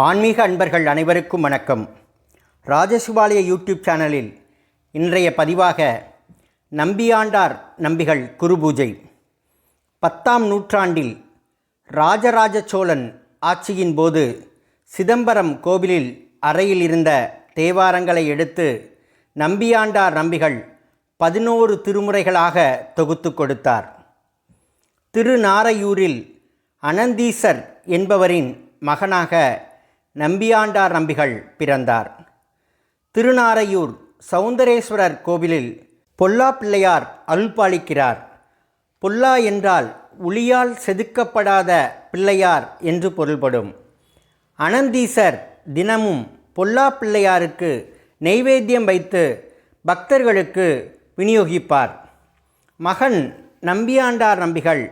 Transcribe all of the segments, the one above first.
ஆன்மீக அன்பர்கள் அனைவருக்கும் வணக்கம். ராஜசுபாலய யூடியூப் சேனலில் இன்றைய பதிவாக நம்பியாண்டார் நம்பிகள் குரு பூஜை. 10ஆம் நூற்றாண்டில் ராஜராஜ சோழன் ஆட்சியின் போது சிதம்பரம் கோவிலில் அறையில் இருந்த தேவாரங்களை எடுத்து நம்பியாண்டார் நம்பிகள் 11 திருமுறைகளாக தொகுத்து கொடுத்தார். திருநாரையூரில் அனந்தீசர் என்பவரின் மகனாக நம்பியாண்டார் நம்பிகள் பிறந்தார். திருநாரையூர் சௌந்தரேஸ்வரர் கோவிலில் பொல்லா பிள்ளையார் அருள்பாலிக்கிறார். பொல்லா என்றால் உளியால் செதுக்கப்படாத பிள்ளையார் என்று பொருள்படும். அனந்தீசர் தினமும் பொல்லா பிள்ளையாருக்கு நெய்வேத்தியம் வைத்து பக்தர்களுக்கு விநியோகிப்பார். மகன் நம்பியாண்டார் நம்பிகள்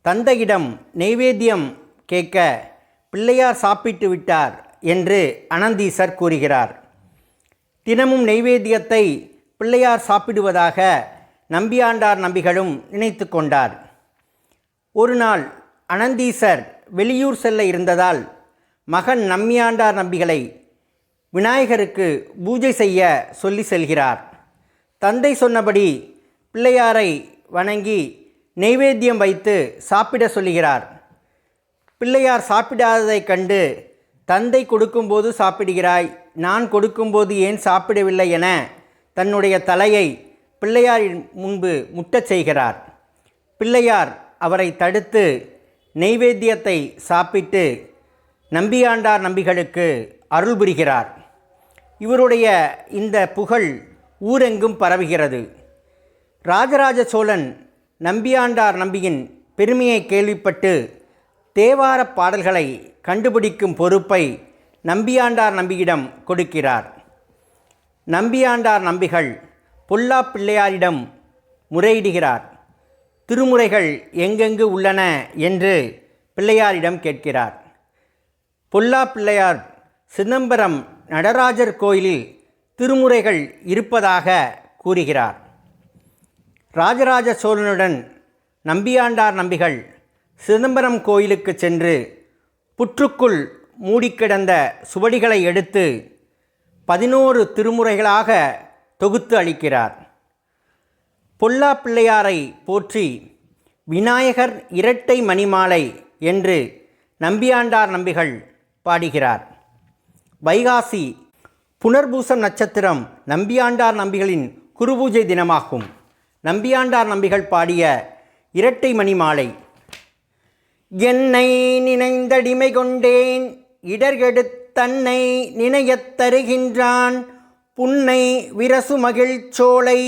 தந்தையிடம் நெய்வேத்தியம் கேட்க பிள்ளையார் சாப்பிட்டு விட்டார் என்று அனந்தீசர் கூறுகிறார். தினமும் நெய்வேத்தியத்தை பிள்ளையார் சாப்பிடுவதாக நம்பியாண்டார் நம்பிகளும் நினைத்து கொண்டார். ஒரு நாள் அனந்தீசர் வெளியூர் செல்ல இருந்ததால் மகன் நம்பியாண்டார் நம்பிகளை விநாயகருக்கு பூஜை செய்ய சொல்லி செல்கிறார். தந்தை சொன்னபடி பிள்ளையாரை வணங்கி நெய்வேத்தியம் வைத்து சாப்பிட சொல்கிறார். பிள்ளையார் சாப்பிடாததைக் கண்டு, தந்தை கொடுக்கும்போது சாப்பிடுகிறாய், நான் கொடுக்கும்போது ஏன் சாப்பிடவில்லை என தன்னுடைய தலையை பிள்ளையாரின் முன்பு முட்டச் செய்கிறார். பிள்ளையார் அவரை தடுத்து நெய்வேத்தியத்தை சாப்பிட்டு நம்பியாண்டார் நம்பிகளுக்கு அருள் புரிகிறார். இவருடைய இந்த புகழ் ஊரெங்கும் பரவுகிறது. ராஜராஜ சோழன் நம்பியாண்டார் நம்பியின் பெருமையை கேள்விப்பட்டு தேவார பாடல்களை கண்டுபிடிக்கும் பொறுப்பை நம்பியாண்டார் நம்பியிடம் கொடுக்கிறார். நம்பியாண்டார் நம்பிகள் பொல்லா பிள்ளையாரிடம் முறையிடுகிறார். திருமுறைகள் எங்கெங்கு உள்ளன என்று பிள்ளையாரிடம் கேட்கிறார். பொல்லா பிள்ளையார் சிதம்பரம் நடராஜர் கோயிலில் திருமுறைகள் இருப்பதாக கூறுகிறார். ராஜராஜ சோழனுடன் நம்பியாண்டார் நம்பிகள் சிதம்பரம் கோயிலுக்கு சென்று புற்றுக்குள் மூடிக்கிடந்த சுவடிகளை எடுத்து 11 திருமுறைகளாக தொகுத்து அளிக்கிறார். பொல்லா பிள்ளையாரை போற்றி விநாயகர் இரட்டை மணிமாலை என்று நம்பியாண்டார் நம்பிகள் பாடுகிறார். வைகாசி புனர்பூசம் நட்சத்திரம் நம்பியாண்டார் நம்பிகளின் குருபூஜை தினமாகும். நம்பியாண்டார் நம்பிகள் பாடிய இரட்டை மணிமாலை. என்னை நினைந்தடிமை கொண்டேன் இடர்கெடுத்தன்னை நினையத் தருகின்றான் புன்னை விரசுமகிழ் சோலை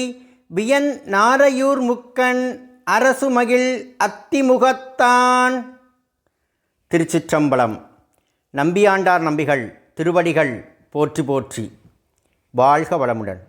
வியன் நாரையூர் முக்கன் அரசுமகிழ் அத்திமுகத்தான். திருச்சிற்றம்பலம். நம்பியாண்டார் நம்பிகள் திருவடிகள் போற்றி போற்றி. வாழ்க வளமுடன்.